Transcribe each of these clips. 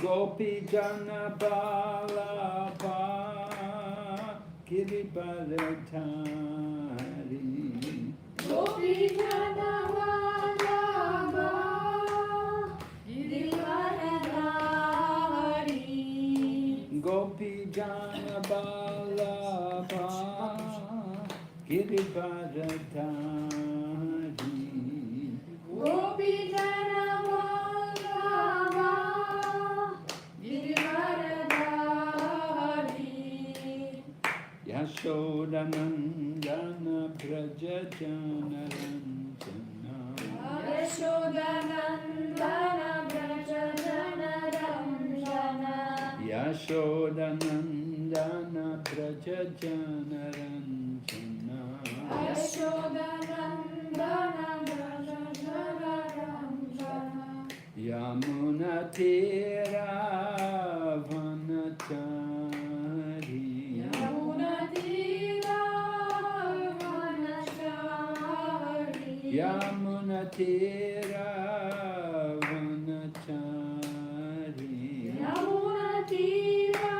Gopi Jana Balapa Giribaratari. Gopi Jana Vallabha Girivaradhari. Gopi Jana Balapa Giribaratari. Gopi Jana Vallabha Girivaradhari. Yashodanandana Braja Jana Ranjana. Yashodanandana Braja Jana Ranjana. Yashodanandana Braja Jana Ranjana. Yashodanandana Braja Jana Ranjana. Yamuna Tira Vanachari. Yamuna Tira Vanachari. Yamuna Tira Vanachari. Yamuna Tira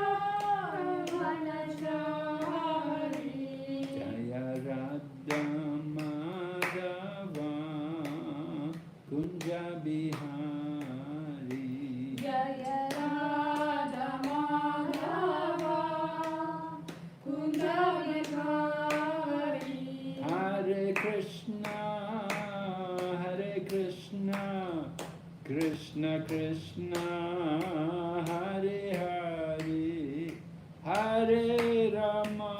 Vanachari. Jaya Radha Madhava Kunja Bihari. Jaya Radha Madhava Kunja Bihari. Hare Krishna, Krishna Krishna, Hare Hare, Hare Rama,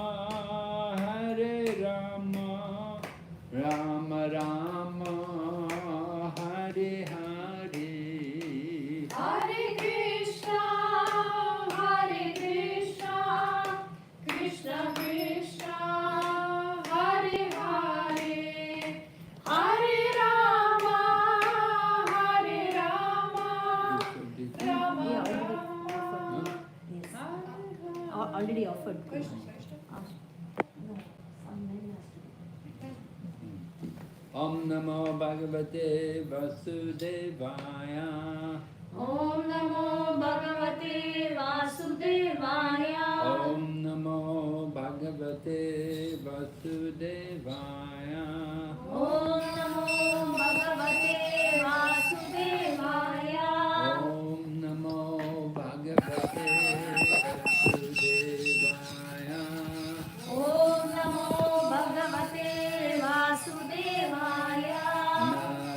Rama Rama, Hare Hare. Hare Krishna, Krishna Krishna, Hare Hare, Hare Rama, Rama Rama, Yes. Already offered. Krishna. No, some men has to be. Om Namo Bhagavate Vasudevaya. Om Namo Bhagavate Vasudevaya. Om Namo Bhagavate Vasudevaya. Om Namo Bhagavate Vasudevaya. Om Namo Bhagavate Vasudevaya. Om Namo Bhagavate Vasudevaya.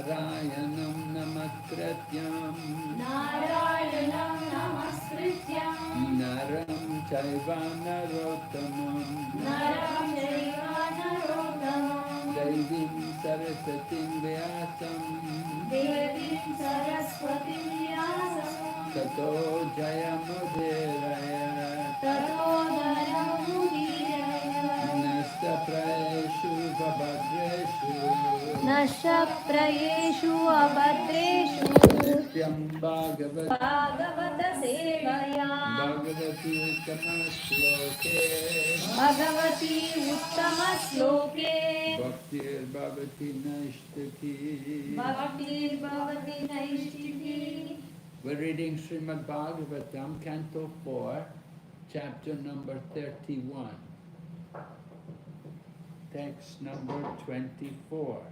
Narayanam Namaskrityam Narayanam Namaskrityam. Naram Chaiva Narottamam Naram Chaiva Narottamam. Devim Sarasatim Vyasam Devim Saraswatim Vyasam. Tato Jayamudiraya Tato Jayamudiyaya. Nastaprayeshu Vabhadreshu Nashaprayeshu abhadreshu Nityam Bhagavata Bhagavata Sevaya. Bhagavati Uttama-shloke Bhagavati Uttama Sloke. Bhaktir Bhavati Naishtaki. Bhaktir Bhavati Naishtiti. We're reading Srimad Bhagavatam, Canto 4, Chapter number 31. Text number 24.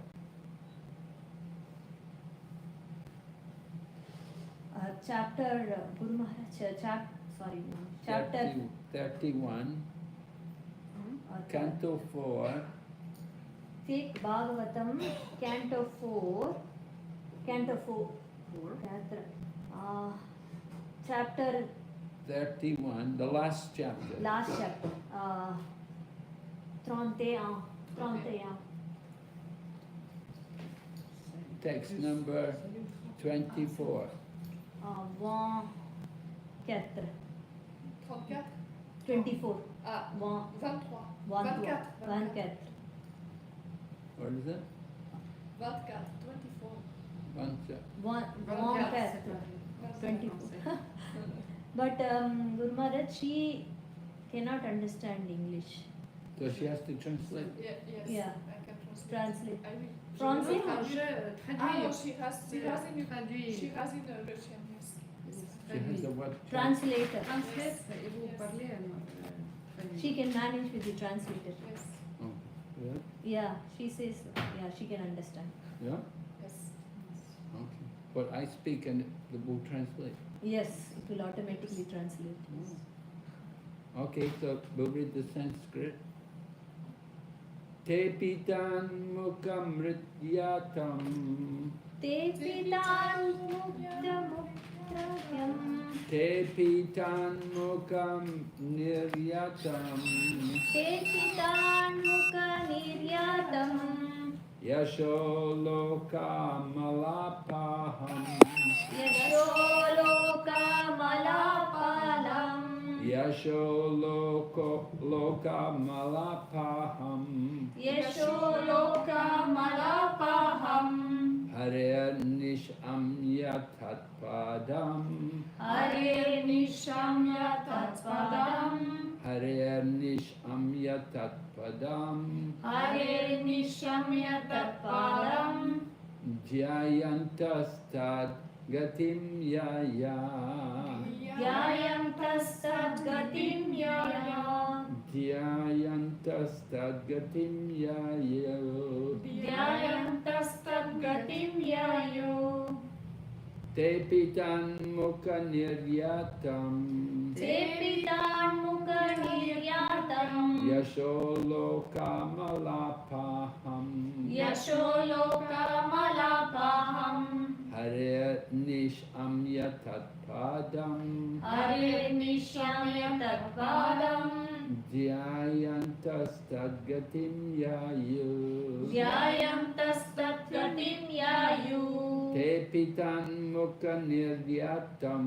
Chapter, Guru Maharaj, chapter 31, Canto 4, take Bhagavatam, Canto 4, chapter 31, the last chapter. last chapter, 31, Text number 24. 24, 34. 24, Ah, 24, 23. 24. What is it? 24. 24. One chapter. 24. But Guru Maharaj, she cannot understand English. So she has to translate. Yes, Yeah. I can Translate. I will. Translate? Ah, she has in traduit. Russian, yes. She has a what? Translator. Translate. She can manage with the translator. Yes. Oh, yeah? Yeah, she says, yeah, she can understand. Yeah? Yes. Okay. But I speak and the book translate. Yes, it will automatically translate. Okay, so we'll read the Sanskrit. Te pitan mukam rityatam. Te pitan mukta muktavyam. Te pitan mukam niryatam. Te pitan mukha niryatam. Yasho loka malapaham. Yasho loka malapalam. Yasho loka malapaham. Yasho loka malapaham. Hare nishamya tatpadam. Hare nishamya tatpadam. Hare nishamya tatpadam. Hare nishamya tatpadam. Jayantastad gatim yaya. Dhyayantastat gatim yaya. Jayantastad gatim yaya. Dhyayantastat gatim yayo. Te pitan mukha niryatam. Te pitan mukha niryatam. Yasho loka malapaham. Yasho loka malapaham. Hare nishamya tatpadam. Hare nishamya tatpadam. Dhyayantastat gatim yayu. Dhyayantastat gatim yayo. Te pitan mukha niryatam.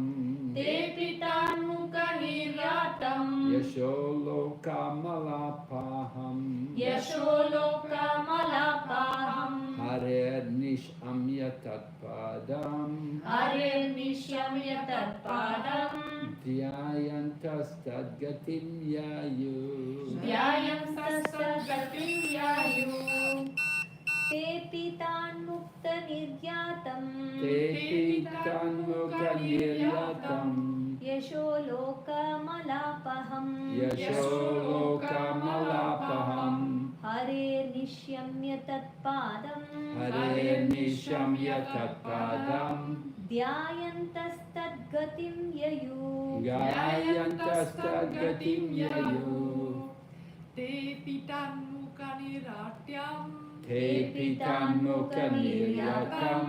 Te pitan mukha niryatam. Yasho loka malapaham. Yasho loka malapaham. Hare nishamya tatpadam. Hare nishamya tatpadam. Dhyayantastat gatim yayu. Dhyayantastat gatim yayo. Te pitan mukta niryatam. Te pitan mukha niryatam. Yasho loka malapaham. Yasho loka malapaham. Hare nishamya tatpadam. Hare nishamya tatpadam. Dhyayantastat gatim yayu. Dhyayantastat gatim yayu. Te pitan mukha niratyam. Te pitan mukha niryatam.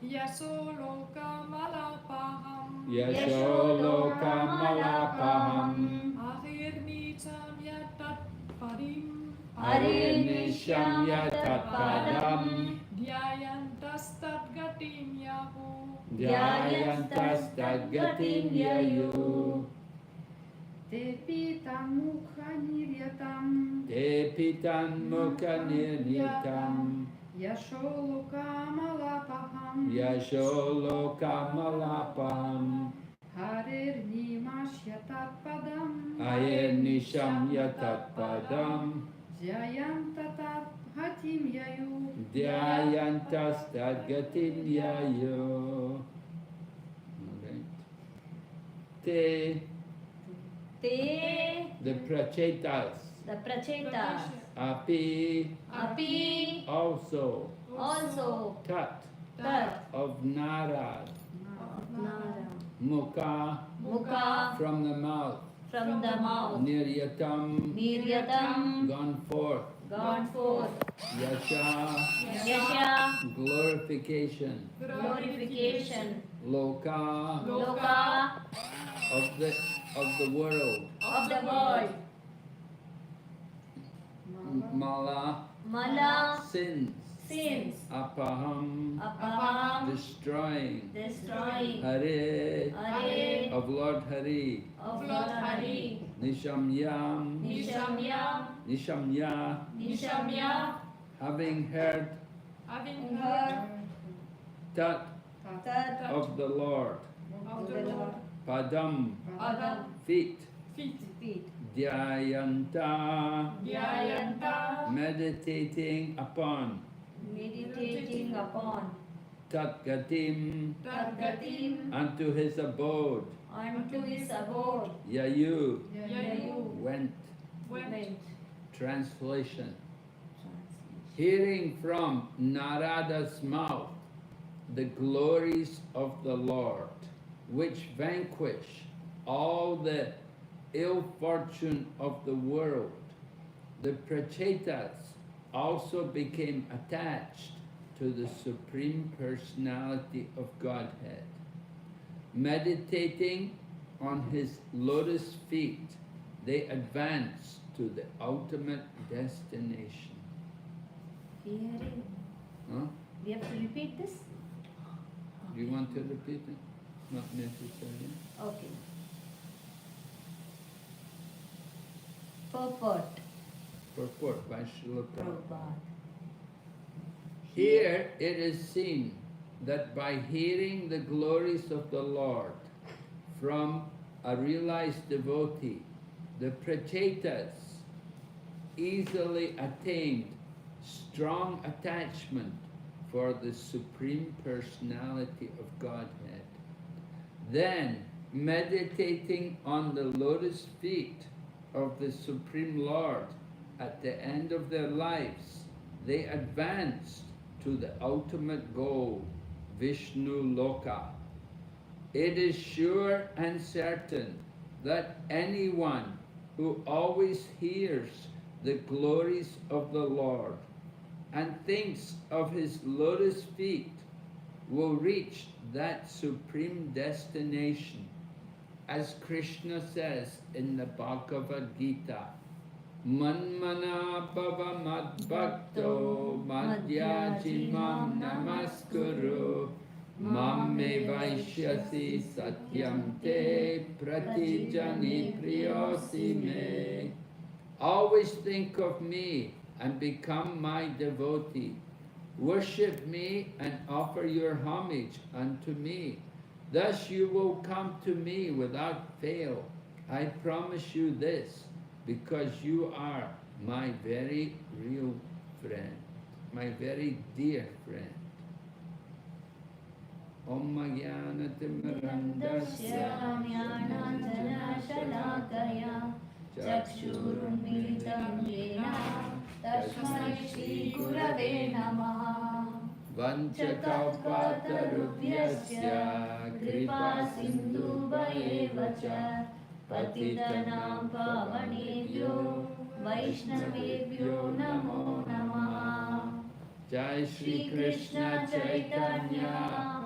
Yaso loka malapaham. Yasho loka malapaham. Ahir nicamya tatpadim. Hare nishamya tatpadam. Dhyayantastat gatim yahu. Dhyayantastat gatim yayu. Te pitan mukha niryatam. Te pitan mukha niryatam. Yasho loka malapaham. Yasho loka malapaham. Harer nimashya tatpadam. Hare nishamya tatpadam. Jayantatat hatim yayu. Dhyayantastat gatim yayu. Alright. Te, Te, the prachetas. the prachetas. Api, Api, also. also. Tat, Tat, of Narad. Nara. Mukha, Mukha, from the mouth. from the mouth. Niryatam, Niryatam, gone forth. gone forth. Yasha, Yasha, glorification. glorification. Loka, Loka, of the world. of the world. Mala, Mala, sins. sins. Apaham, Apaham, destroying. destroying. Hare, Hare, of Lord Hari. of Lord Hari. Nishamyam, Nishamya, Nishamya, Nishamya, having heard Having heard Tat Tat of the Lord. of the Lord. Padam, Adam, feet. Feet. feet. Dhyayanta, Dhyayanta. meditating upon. Meditating upon. Tatgatim, Tadgatim, unto his abode. unto his abode. Yayu Yayu went. went. Translation. Hearing from Narada's mouth the glories of the Lord, which vanquish all the ill fortune of the world, the Prachetas also became attached to the Supreme Personality of Godhead. Meditating on his lotus feet, they advance to the ultimate destination. Hearing. Huh? We have to repeat this? Do you want to repeat it? Not necessarily. Okay. Purport. Purport by Srila Prabhupada. Prabhupada. Here it is seen that by hearing the glories of the Lord from a realized devotee, the Prachetas easily attained strong attachment for the Supreme Personality of Godhead. Then, meditating on the lotus feet of the Supreme Lord at the end of their lives, they advanced to the ultimate goal, Vishnu Loka. It is sure and certain that anyone who always hears the glories of the Lord and thinks of his lotus feet will reach that supreme destination. As Krishna says in the Bhagavad Gita, Manmana bhava madbhakto madhyajimam namaskuru mamme vaishyasi satyam te pratijani priyosi me. Always think of me and become my devotee. Worship me and offer your homage unto me. Thus you will come to me without fail. I promise you this, because you are my very real friend, my very dear friend. Om Jnana Timirandasya Jnana Shalakaya Chakshurunmilitam Yena Tasmai Shri Gurave Namaha Vanchakalpatarubhyasya Kripa Sindhuva eva ca Patitanam Pavanebhyo Vaishnavebhyo Namo Namaha. Jai Shri Krishna Chaitanya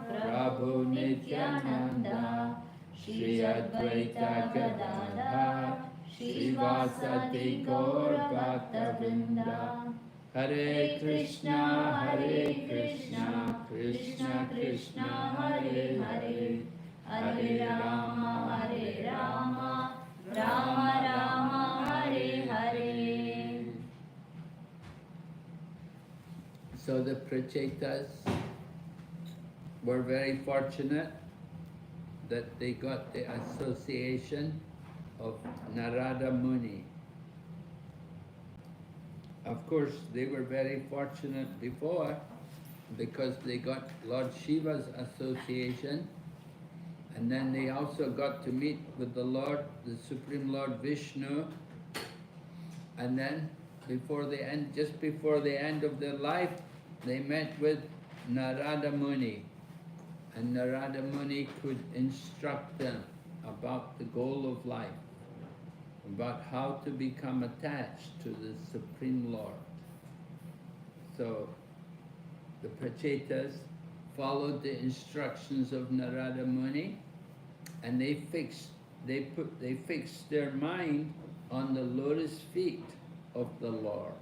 Prabhu Nityananda Shri Advaita Gadadhar Shri Vasati Gaur Bhakta Vrinda. Hare Krishna, Krishna Krishna, Hare Hare, Hare Rama, Rama Rama, Hare Hare. So the Prachetas were very fortunate that they got the association of Narada Muni. Of course, they were very fortunate before because they got Lord Shiva's association, and then they also got to meet with the Lord, the Supreme Lord Vishnu, and then just before the end of their life, they met with Narada Muni, and Narada Muni could instruct them about the goal of life, about how to become attached to the Supreme Lord. So the Prachetas followed the instructions of Narada Muni, and they fixed their mind on the lotus feet of the Lord.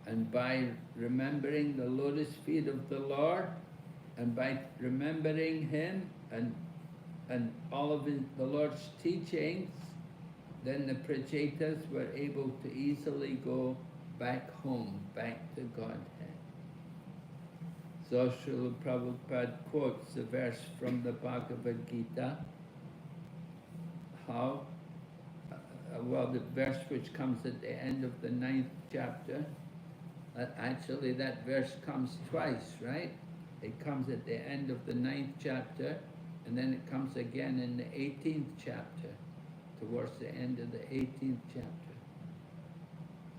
And by remembering the lotus feet of the Lord, and by remembering Him and all of the Lord's teachings, then the Prachetas were able to easily go back home, back to Godhead. So Srila Prabhupada quotes a verse from the Bhagavad Gita, the verse which comes at the end of the 9th chapter, actually that verse comes twice, right? It comes at the end of the 9th chapter, and then it comes again in the 18th chapter, towards the end of the 18th chapter.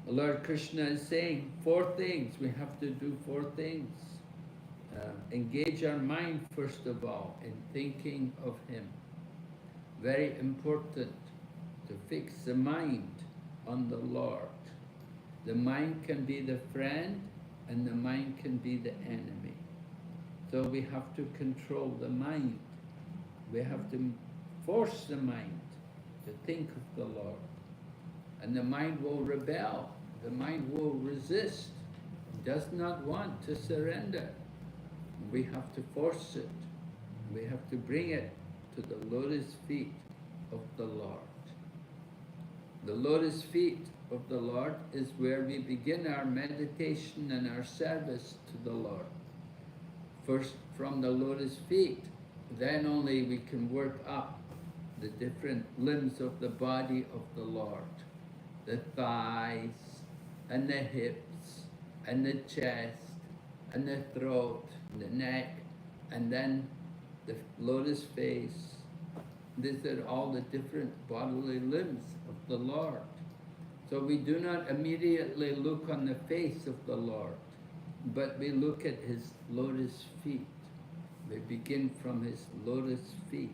The Lord Krishna is saying 4 things. We have to do 4 things. Engage our mind, first of all, in thinking of Him. Very important to fix the mind on the Lord. The mind can be the friend, and the mind can be the enemy. So we have to control the mind. We have to force the mind to think of the Lord. And the mind will rebel. The mind will resist. It does not want to surrender. We have to force it. We have to bring it to the lotus feet of the Lord. The lotus feet of the Lord is where we begin our meditation and our service to the Lord. First from the lotus feet, then only we can work up the different limbs of the body of the Lord. The thighs, and the hips, and the chest, and the throat, the neck, and then the lotus face. These are all the different bodily limbs of the Lord. So we do not immediately look on the face of the Lord, but we look at His lotus feet. We begin from His lotus feet.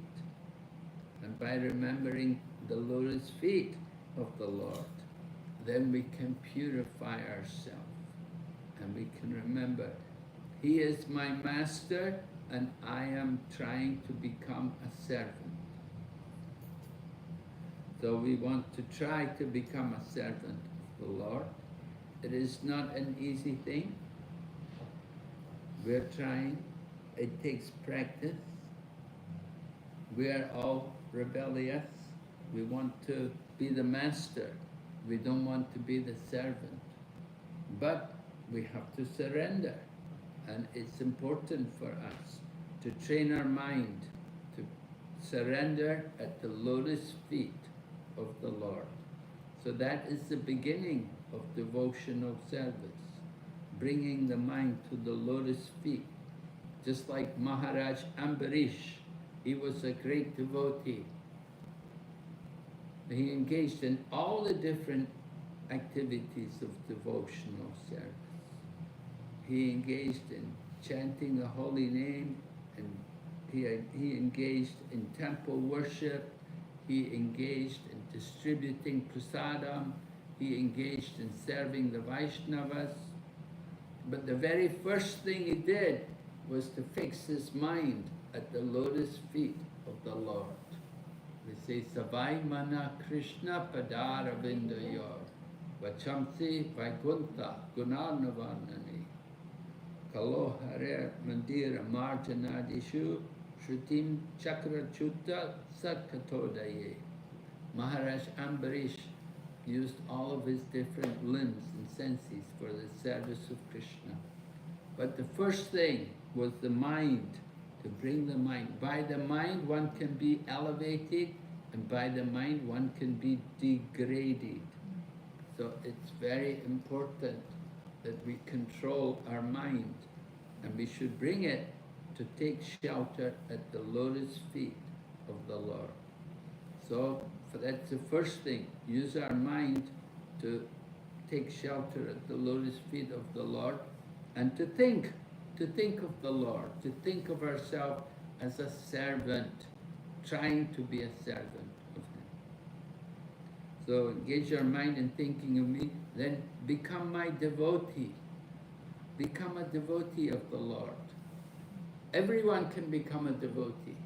And by remembering the lotus feet of the Lord, then we can purify ourselves. And we can remember, He is my master, and I am trying to become a servant. So we want to try to become a servant of the Lord. It is not an easy thing. We're trying. It takes practice. We are all rebellious. We want to be the master. We don't want to be the servant. But we have to surrender. And it's important for us to train our mind to surrender at the lotus feet of the Lord. So that is the beginning of devotional service, bringing the mind to the lotus feet. Just like Maharaj Ambarish, he was a great devotee. He engaged in all the different activities of devotional service. He engaged in chanting the holy name, and he engaged in temple worship. He engaged in distributing prasadam. He engaged in serving the Vaishnavas. But the very first thing he did was to fix his mind at the lotus feet of the Lord. We say, Savai Mana Krishna Padara Vindayor, Vachamsi Vaikuntha Gunarnavarnani, Kalo Hare Mandira Marjanadishu, Shrutim Chakra Chutta Satkatodaye. Maharaj Ambarish used all of his different limbs and senses for the service of Krishna. But the first thing was the mind, to bring the mind. By the mind one can be elevated, and by the mind one can be degraded. So it's very important that we control our mind, and we should bring it to take shelter at the lotus feet of the Lord. So that's the first thing. Use our mind to take shelter at the lotus feet of the Lord, and to think of the Lord, to think of ourselves as a servant, trying to be a servant of Him. So engage our mind in thinking of me, then become my devotee. Become a devotee of the Lord. Everyone can become a devotee.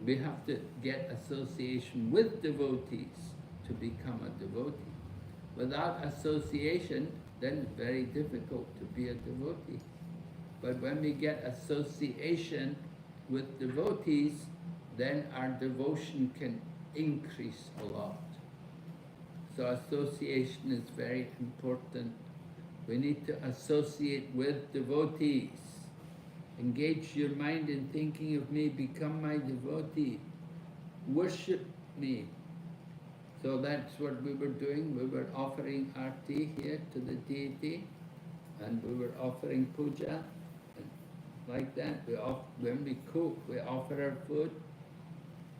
We have to get association with devotees to become a devotee. Without association, then it's very difficult to be a devotee. But when we get association with devotees, then our devotion can increase a lot. So association is very important. We need to associate with devotees. Engage your mind in thinking of me, become my devotee. Worship me. So that's what we were doing. We were offering arti here to the deity, and we were offering puja. like that. When we cook, we offer our food.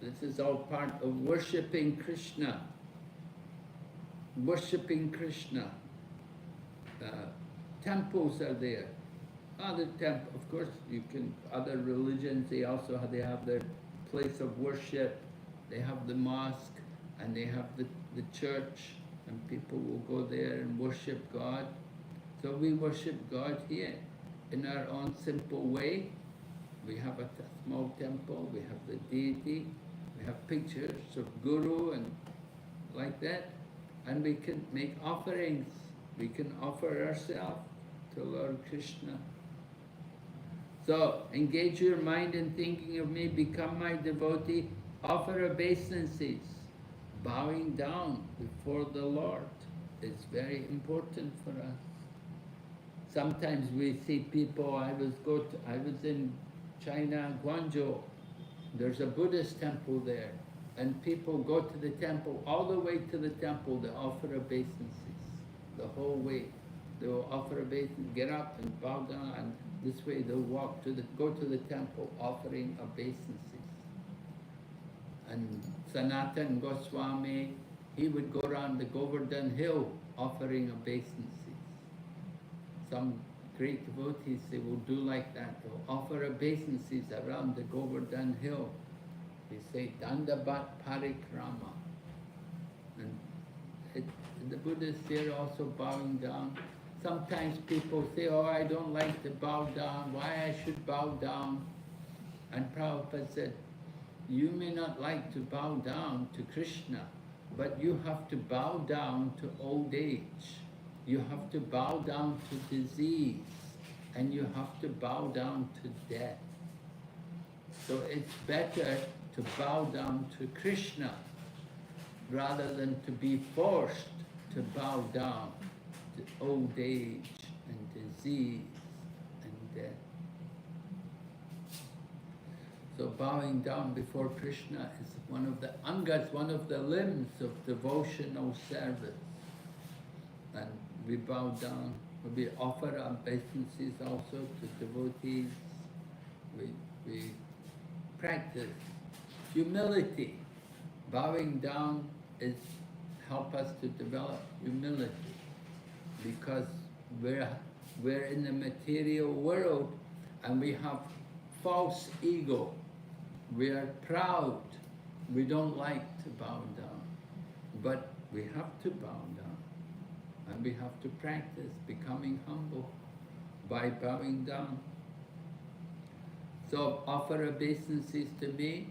This is all part of worshipping Krishna. Worshipping Krishna. Temples are there. Other of course, other religions, they have their place of worship. They have the mosque and they have the church, and people will go there and worship God. So we worship God here in our own simple way. We have a small temple, we have the deity, we have pictures of Guru and like that, and we can make offerings. We can offer ourselves to Lord Krishna. So, engage your mind in thinking of me, become my devotee, offer obeisances. Bowing down before the Lord is very important for us. Sometimes we see people, I was in China, Guangzhou, there's a Buddhist temple there, and people go to the temple, all the way to the temple, they offer obeisances, the whole way. They will offer obeisance, get up and bow down, and this way they'll go to the temple offering obeisances. And Sanatan Goswami, he would go around the Govardhan Hill offering obeisances. Some great devotees, they will do like that. They'll offer obeisances around the Govardhan Hill. They say, Dandabat Parikrama. And the Buddhists here also bowing down. Sometimes people say, oh, I don't like to bow down. Why I should bow down? And Prabhupada said, you may not like to bow down to Krishna, but you have to bow down to old age. You have to bow down to disease, and you have to bow down to death. So it's better to bow down to Krishna rather than to be forced to bow down to old age and disease and death. So bowing down before Krishna is one of the angas, one of the limbs of devotional service. And we bow down, we offer obeisances also to devotees. We practice humility. Bowing down is help us to develop humility, because we're in the material world and we have false ego. We are proud. We don't like to bow down. But we have to bow down. And we have to practice becoming humble by bowing down. So offer obeisances to me.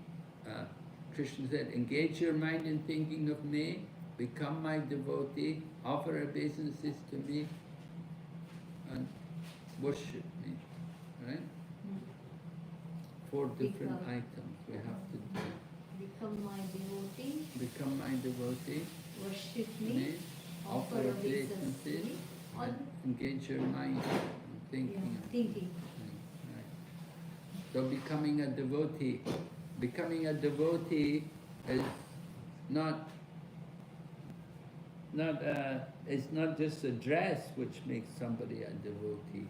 Krishna said, engage your mind in thinking of me, become my devotee, offer obeisances to me, and worship me. Right? 4 different items we have to do. Become my devotee. Become my devotee. Worship me. Offer obeisances. And engage your mind in thinking. Yeah, thinking. Right. So becoming a devotee. Becoming a devotee is not it's not just a dress which makes somebody a devotee.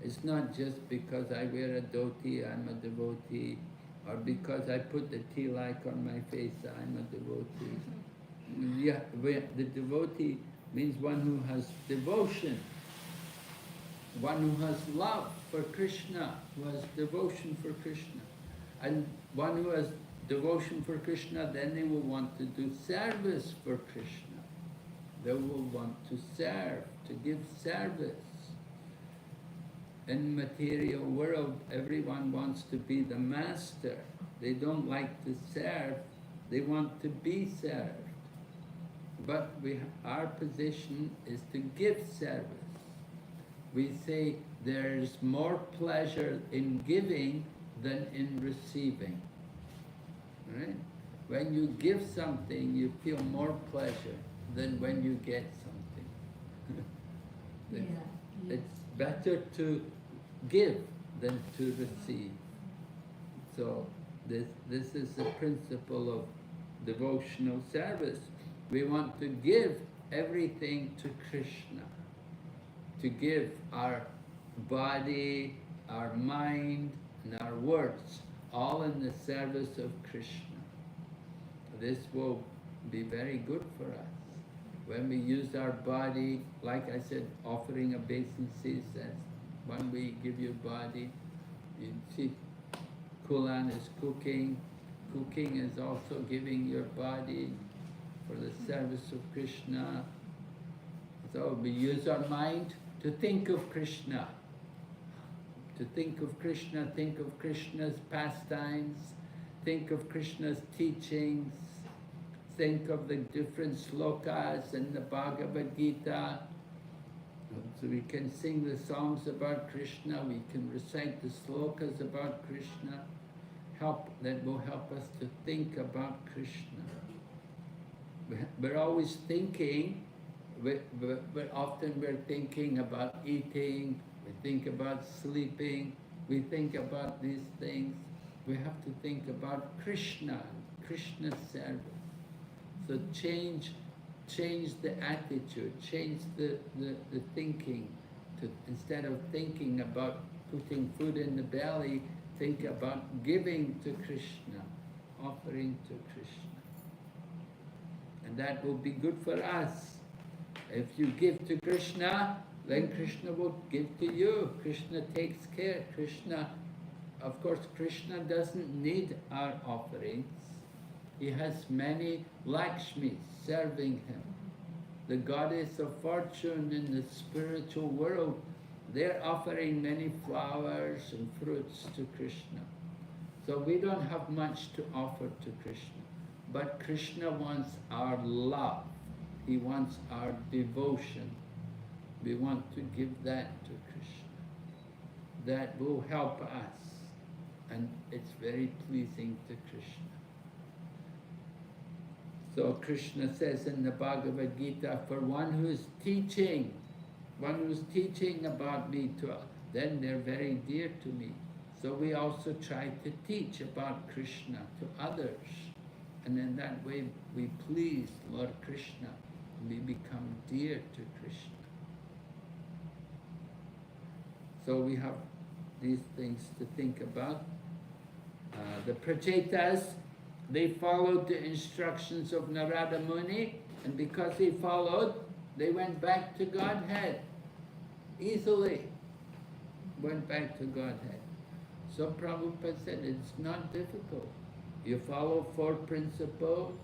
It's not just because I wear a dhoti, I'm a devotee, or because I put the tilak on my face, I'm a devotee. Yeah, the devotee means one who has devotion, one who has love for Krishna, who has devotion for Krishna. And one who has devotion for Krishna, then they will want to do service for Krishna. They will want to serve, to give service. In the material world, everyone wants to be the master. They don't like to serve, they want to be served. But our position is to give service. We say there's more pleasure in giving than in receiving. Right? When you give something, you feel more pleasure than when you get something. It's better to give than to receive. So this is the principle of devotional service. We want to give everything to Krishna, to give our body, our mind, and our words, all in the service of Krishna. This will be very good for us. When we use our body, like I said, offering obeisances, that's when we give your body. You see, Kulan is cooking. Cooking is also giving your body for the service of Krishna. So we use our mind to think of Krishna. To think of Krishna, think of Krishna's pastimes, think of Krishna's teachings, think of the different slokas in the Bhagavad Gita. So we can sing the songs about Krishna, we can recite the slokas about Krishna, that will help us to think about Krishna. We're always thinking, but often we're thinking about eating, we think about sleeping, we think about these things. We have to think about Krishna, Krishna's service. So change the attitude, change the thinking. Instead of thinking about putting food in the belly, think about giving to Krishna, offering to Krishna. And that will be good for us. If you give to Krishna, then Krishna will give to you. Krishna takes care. Of course, Krishna doesn't need our offerings. He has many Lakshmis serving him. The goddess of fortune in the spiritual world, they're offering many flowers and fruits to Krishna. So we don't have much to offer to Krishna. But Krishna wants our love. He wants our devotion. We want to give that to Krishna. That will help us. And it's very pleasing to Krishna. So Krishna says in the Bhagavad Gita, for one who's teaching about me, then they're very dear to me. So we also try to teach about Krishna to others. And in that way we please Lord Krishna. We become dear to Krishna. So we have these things to think about. The Prachetas, they followed the instructions of Narada Muni, and because he followed, they went back to Godhead. Easily went back to Godhead. So Prabhupada said it's not difficult. You follow 4 principles,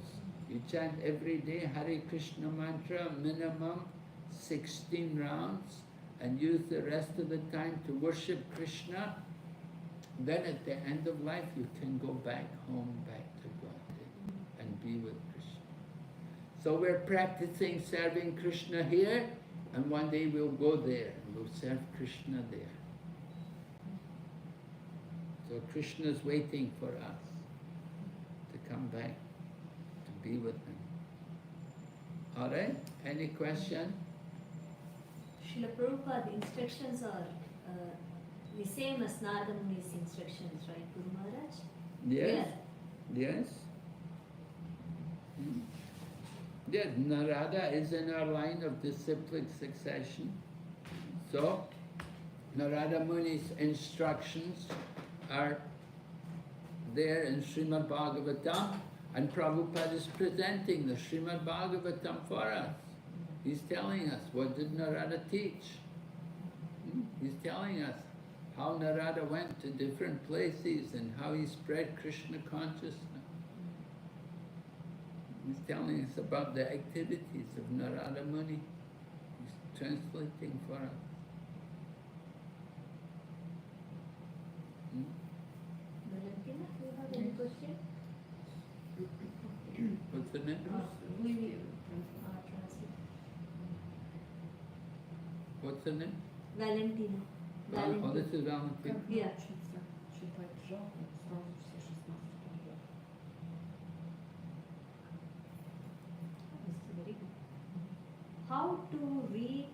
you chant every day Hare Krishna mantra, minimum 16 rounds, and use the rest of the time to worship Krishna. Then at the end of life you can go back home, back to Godhead, and be with Krishna. So we're practicing serving Krishna here, and one day we'll go there, and we'll serve Krishna there. So Krishna's waiting for us to come back, to be with him. Alright, any question? Srila Prabhupada, the instructions are the same as Narada Muni's instructions, right, Guru Maharaj? Yes. Yes. Yes, Narada is in our line of disciplic succession. So, Narada Muni's instructions are there in Srimad Bhagavatam, and Prabhupada is presenting the Srimad Bhagavatam for us. He's telling us, what did Narada teach? He's telling us how Narada went to different places and how he spread Krishna consciousness. He's telling us about the activities of Narada Muni. He's translating for us. Valentina, do you have any question? What's the name? We will translate. What's the name? Valentina. Oh, this is Valentina. Yeah. Читать жалко, сразу все 16 тоже. This is very good. How to read?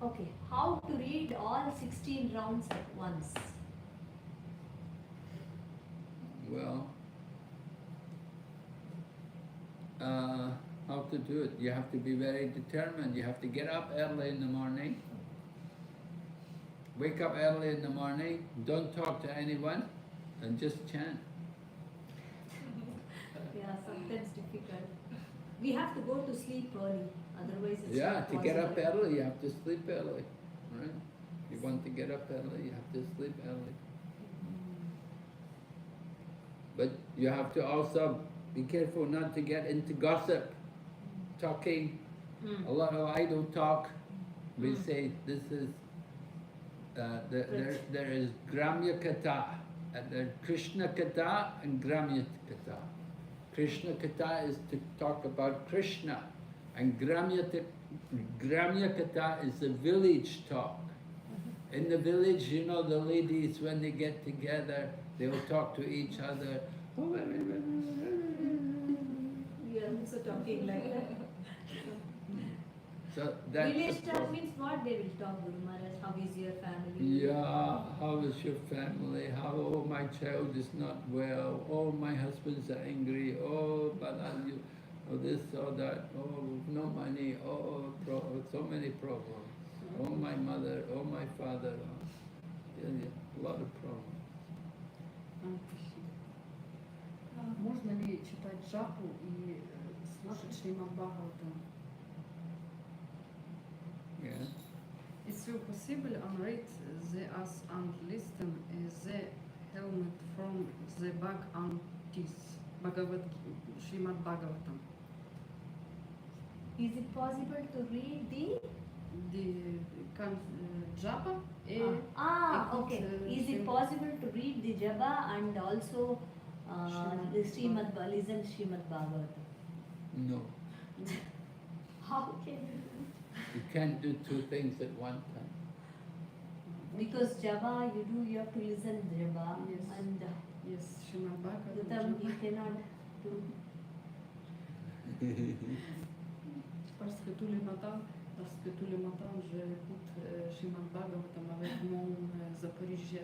Okay, how to read all 16 rounds at once? Well, how to do it. You have to be very determined. You have to get up early in the morning. Wake up early in the morning. Don't talk to anyone, and just chant. Yeah, sometimes difficult. We have to go to sleep early, otherwise it's Yeah, not to get up possible. early, you have to sleep early, right? If you want to get up early, you have to sleep early. But you have to also be careful not to get into gossip, talking, Mm. a lot of idle talk. We Mm. say this is, there is Gramya Katha, there's Krishna Katha and Gramya Katha. Krishna Katha is to talk about Krishna, and Gramya Katha is the village talk. In the village, you know, the ladies, when they get together, they will talk to each other. We are also talking like that. So that's Village the talk problem. means what they will talk, Guru Maharaj? How is your family? Yeah, how is your family? How, oh, my child is not well. Oh, my husband's angry. Oh, but you, oh, this or that. Oh, no money. Oh, so many problems. Oh, my mother. Oh, my father. Oh, yeah, a lot of problems. Можно ли читать джапу и слушать Шримад Бхагаватам? Yeah. Is it possible and read the as and listen the helmet from the back and teeth Bhagavat Shrimad Bhagavatam? Is it possible to read the? The japa and Okay. Is it possible to read the Japa and also the listen Srimad Bhagavatam? No, How can you can't do two things at one time. Because Japa you have to listen Japa Yes. and Yes, Shrimad Utam Bhagavatam. you cannot do. Parce que tous les matins, j'écoute Shrimad Bhagavatam avec mon Zaporizhia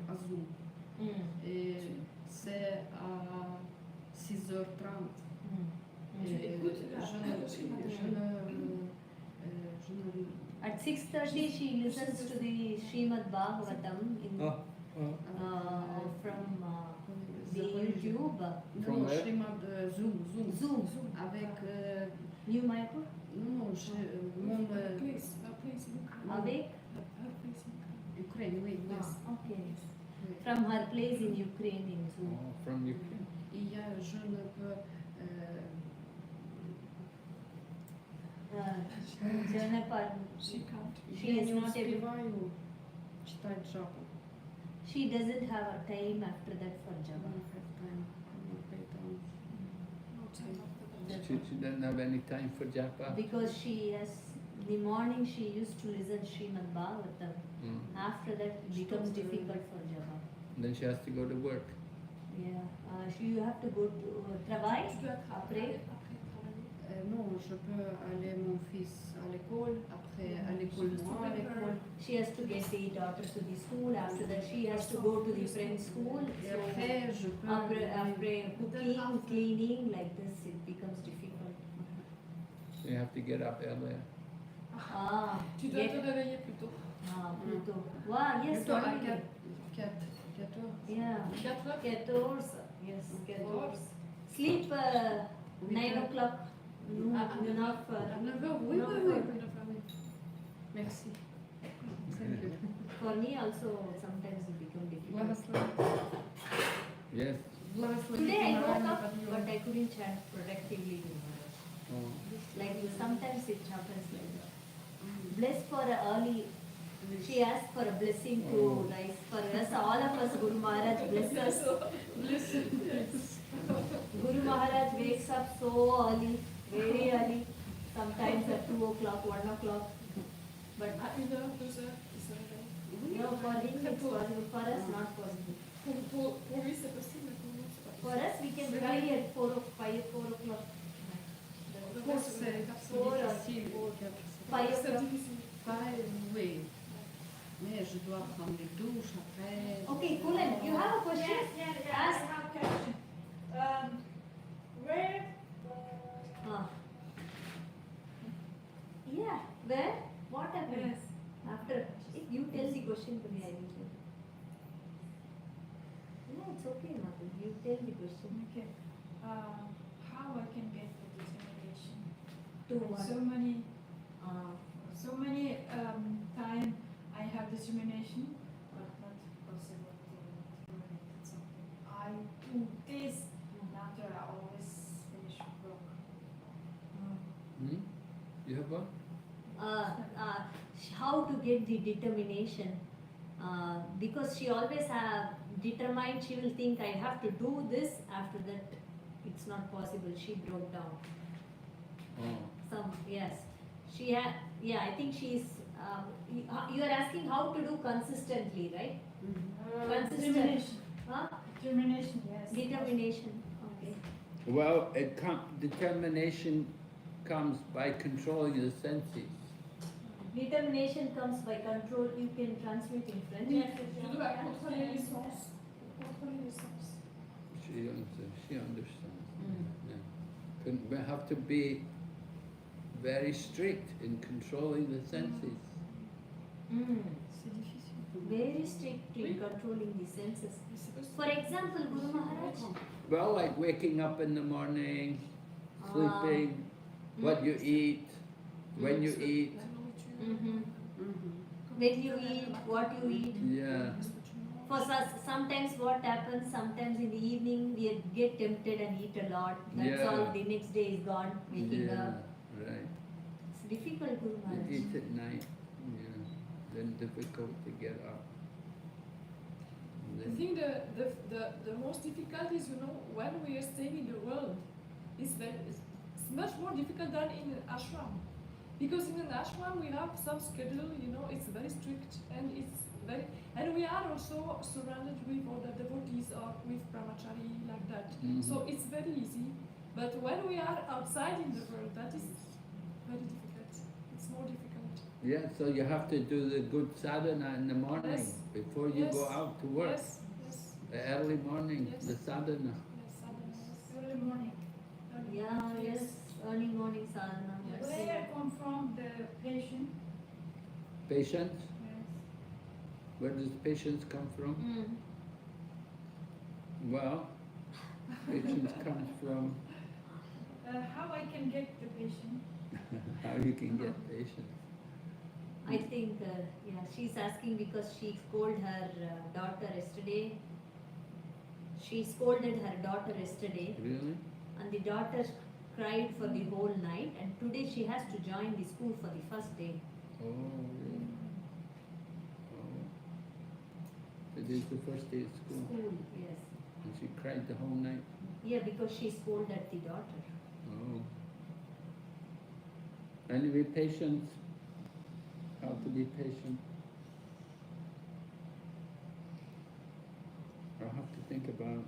à Zoom. Et c'est à 6h30. Et At 6:30 she listens to the Srimad Bhagavatam in, from the YouTube. From Non, where? Shrimad Zoom. Zoom. Avec New Mayapur? non, mon Avec? Ukraine, oui, oui. Okay. From her place in Ukraine in Zoom. Oh, from Ukraine. Et je ne peux Janapar, she я is не not able, успеваю читать джапу. she doesn't have a time after that for I Japa. don't have time. She doesn't have any time for japa. Because she has, in the morning she used to listen Srimad Bhagavatam. After that it becomes difficult for Japa. Then she has to go to work. Yeah, you have to go to travail après. Non, je peux aller mon fils à l'école, après à l'école moi à l'école. She has to get the daughters to the school. After that, she has to go to the friend's school. Et So après, je peux after cooking, cleaning, like this, it becomes difficult. So you have to get up earlier. Tu dois Get- te réveiller plus tôt. Pluto. Wow, yes, plutôt à already. 14. Yeah. 4 heures. 14. Yes, 14. Sleep 9 o'clock. Enough. À 9h, oui, No, oui, no. oui. 9h. Merci. Thank you. For me also sometimes it become difficult. Благослови. Yes. Благослови. Today I woke генеральный up, подъем. but I couldn't chant productively. Oh. Like sometimes it happens like that. Bless for a early. She asked for a blessing to rise for us. All of us, Guru Maharaj bless us. Guru Maharaj wakes up so early, very early. Sometimes at 2 o'clock, 1 o'clock. But À 1h, 2h, il se réveille. you know, for him it's possible. For us, not possible. Pour lui, c'est possible, mais pour nous, c'est pas For us, we can revive at 4 or 5, 4 o'clock. Pour c'est Four or difficile. four. possible. 5 C'est o'clock. difficile. Oui. Mais je dois prendre les douches après. Okay, Kulan, you have a question? Yes, I Ask. have a question. it's okay, Mother. You tell the question. Okay. How I can get the determination? To what? Uh, So many time I have determination, but not possible to terminate something. I do this, and after I always finish work. Hmm? You have what? how to get the determination? Because she always have determined, she will think I have to do this, after that it's not possible. She broke down. Oh. Yes. She had, yeah, I think she's, you are asking how to do consistently, right? Consistent. Determination. Huh? Determination, yes. Determination, okay. Well, determination comes by controlling the senses. Determination comes by control, you can translate in French. Je dois contrôler les sens. Contrôler les sens. She understands. Mm. Yeah. We have to be very strict in controlling the senses. Mm. C'est difficile. Very strict in controlling the senses. Mais c'est possible. For example, Guru Maharaj, Well, like waking up in the morning, sleeping, what you eat, when you eat. La nourriture. when you eat, what you eat. Yeah. Qu'est-ce que tu manges? For sometimes what happens, sometimes in the evening we get tempted and eat a lot. That's Yeah. all, the next day is gone, waking Yeah, up. right. It's difficult, Guru You Maharaj. eat at night, yeah, then difficult to get up. And I then- think the most difficult is, when we are staying in the world, it's much more difficult than in an ashram. Because in an ashram we have some schedule, it's very strict and we are also surrounded with other devotees or with brahmachari like that. Mhm. So it's very easy. But when we are outside in the world, that is very difficult. It's more difficult. Yeah, so you have to do the good sadhana in the morning Yes. before you go Yes. out to work. Yes, yes, The early morning, Yes. the sadhana. yes, sadhana, yes. Early morning. Yeah, yes, early morning sadhana. Yes. That's Where it. come from the patient? Patience, Yes. where does patience come from? Mm. Well, patience comes from How I can get the patient? how you can get patience. I think, yeah, she's asking because she scolded her daughter yesterday. She scolded her daughter yesterday, Really? and the daughter cried for the whole night, and today she has to join the school for the first day. Oh, really? Oh. Today's the first day of school. School, yes. And she cried the whole night. Yeah, because she scolded the daughter. Oh. Anyway, patience. How to be patient. I'll have to think about.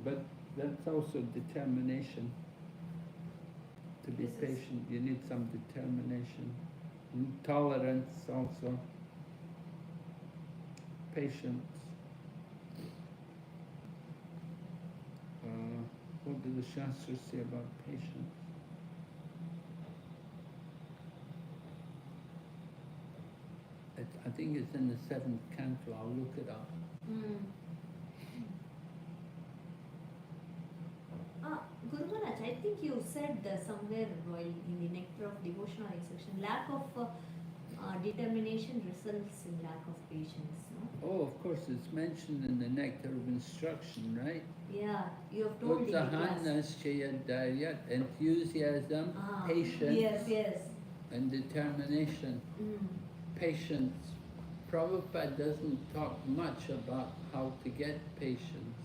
But that's also determination. To be This is- patient, you need some determination. And tolerance also. Patience. What do the Shastras say about patience? I think it's in the 7th canto, I'll look it up. Mm. Guru Maharaj, I think you said somewhere while in the Nectar of Devotion or instruction, lack of determination results in lack of patience, no? Oh, of course, it's mentioned in the Nectar of Instruction, right? Yeah, you have told in the class. Utsahanas chayadayat, enthusiasm, patience, Yes, yes. and determination. Mm. Patience. Prabhupada doesn't talk much about how to get patience,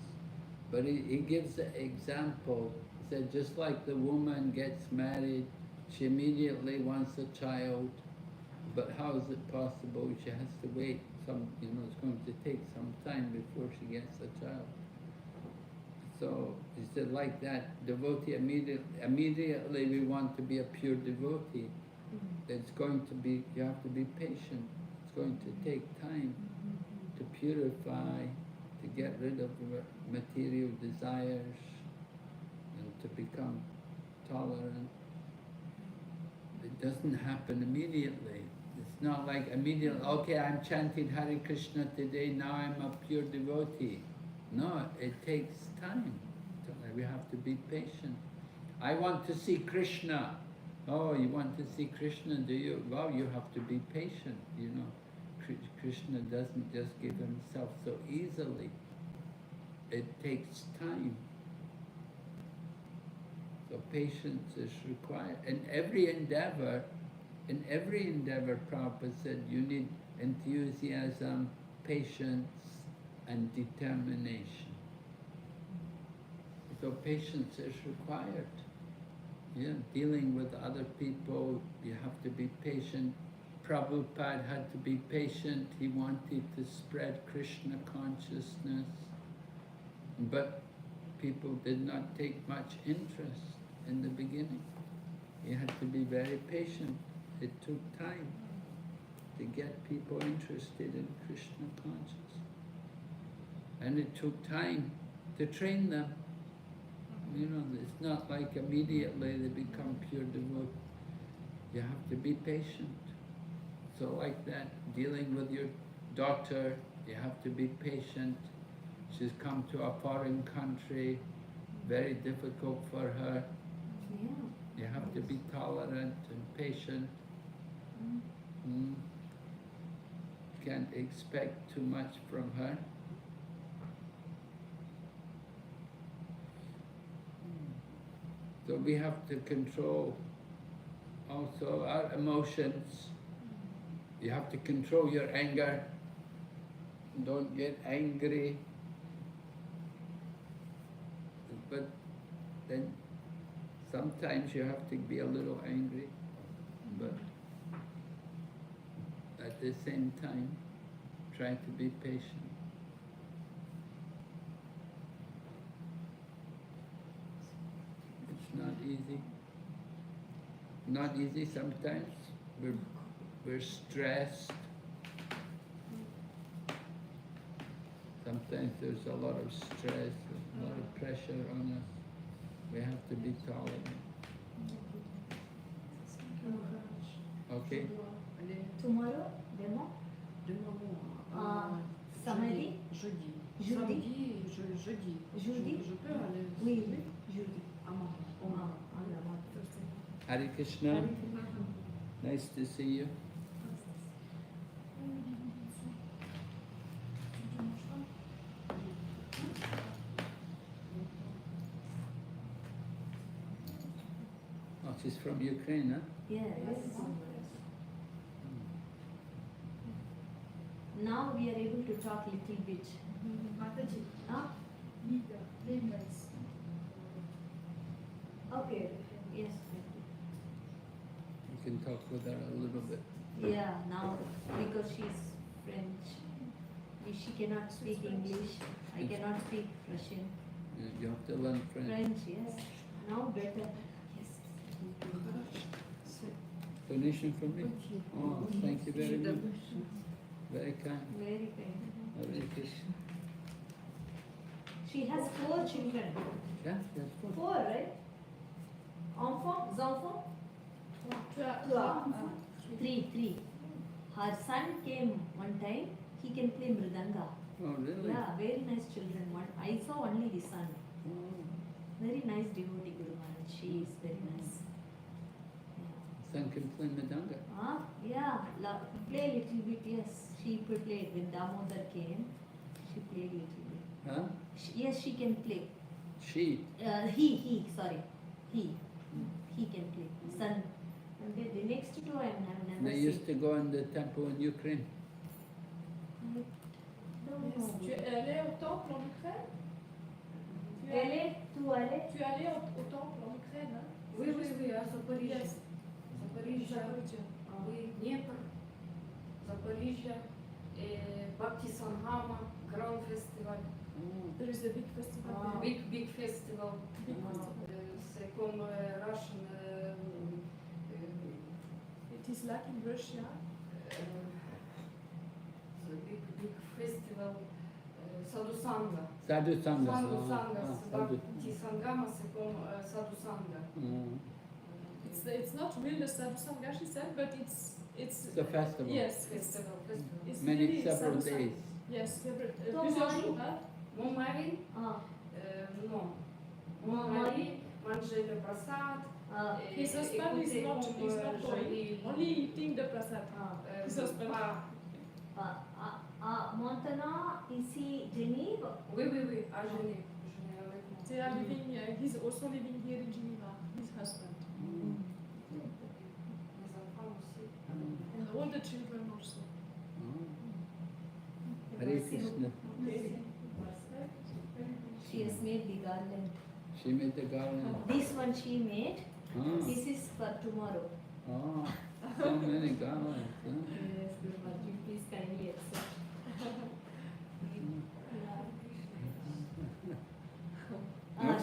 but he gives an example. He said, just like the woman gets married, she immediately wants a child, but how is it possible? She has to wait it's going to take some time before she gets a child. So he said, like that, devotee immediately we want to be a pure devotee. It's going to be, you have to be patient. It's going to take time to purify, to get rid of material desires, and to become tolerant. It doesn't happen immediately. It's not like immediately, okay, I'm chanting Hare Krishna today, now I'm a pure devotee. No, it takes time. We have to be patient. I want to see Krishna. Oh, you want to see Krishna, do you? Well, you have to be patient, you know. Krishna doesn't just give himself so easily. It takes time. So patience is required. In every endeavor, Prabhupada said you need enthusiasm, patience, and determination. So patience is required. Yeah, dealing with other people, you have to be patient. Prabhupada had to be patient. He wanted to spread Krishna consciousness, but people did not take much interest in the beginning. He had to be very patient. It took time to get people interested in Krishna consciousness. And it took time to train them. You know, it's not like immediately they become pure devotees. You have to be patient. So like that, dealing with your daughter, you have to be patient. She's come to a foreign country, very difficult for her. Yeah. You have to be tolerant and patient. Can't expect too much from her. So we have to control also our emotions. You have to control your anger. Don't get angry. But then sometimes you have to be a little angry. But at the same time, try to be patient. It's not easy. Not easy sometimes. We're stressed. Sometimes there's a lot of stress, a lot of pressure on us. We have to be tolerant. Okay? Tomorrow, demo? Samedi? Jeudi. Jeudi? Samedi, jeudi. Jeudi? Je peux aller. Oui, jeudi. Hare Krishna. Nice to see you. Oh, she's from Ukraine, huh? Yes. Now we are able to talk little bit. Mataji, Huh? leader is. Okay. Yes. You can talk with her a little bit. Yeah, now because she's French. She cannot speak English. I cannot speak Russian. You have to learn French. French, yes. Now better. Yes. Donation from me? Oh, thank you very much. Very kind. Very kind. Hare Krishna. She has 4 children. Yeah, that's good. 4, right? Enfants? Enfants? Three. Her son came one time. He can play mridanga. Oh, really? Yeah, very nice children. I saw only the son. Oh. Very nice devotee, Guru Maharaj. She is very nice. Son can play Madanga. Yeah, play little bit, yes. She played when Damodar came. She played little bit. Huh? Yes, she can play. She. He can play. Son. And the next two I have never They seen. used to go in the temple in Ukraine. Tu es allé au temple en Ukraine? Tu es allé au temple en Ukraine, hein? Oui, à Запоріжжя. Yes. Запоріжжя, oui, Дніпр, Запоріжжя, Bhakti Sangama, Grand Festival, There is a big festival. big festival. C'est comme Russian, It is like in Russia. big festival, Sadhu Sangha. Sadhu Sangha. Sadhu Sangha, Sadhu. Bhakti Sangama, c'est comme Sadhu Sangha. It's not really a sadhu sangha, she said, but it's It's a festival. yes, Festival. it's Many really several sadhu days. Yes, So plusieurs why- jours, hein? Mon mari, Ah, non. Mon mari mangeait le prasad. ah, His husband is not going, only eating the prasad. ah, His husband. Maintenant, ici, Geneva. Oui, oui, oui, à Genève. Genève avec moi. They are living, he's also living here in Geneva, his husband. Mes enfants aussi. And all the children also. Hare Krishna. She has made the garland. She made the garland. This one she made. Ah, This is for tomorrow. so many garlands. Huh? Yes, Gurumati, please kindly accept.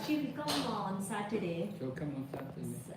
She will come on Saturday. So come on Saturday.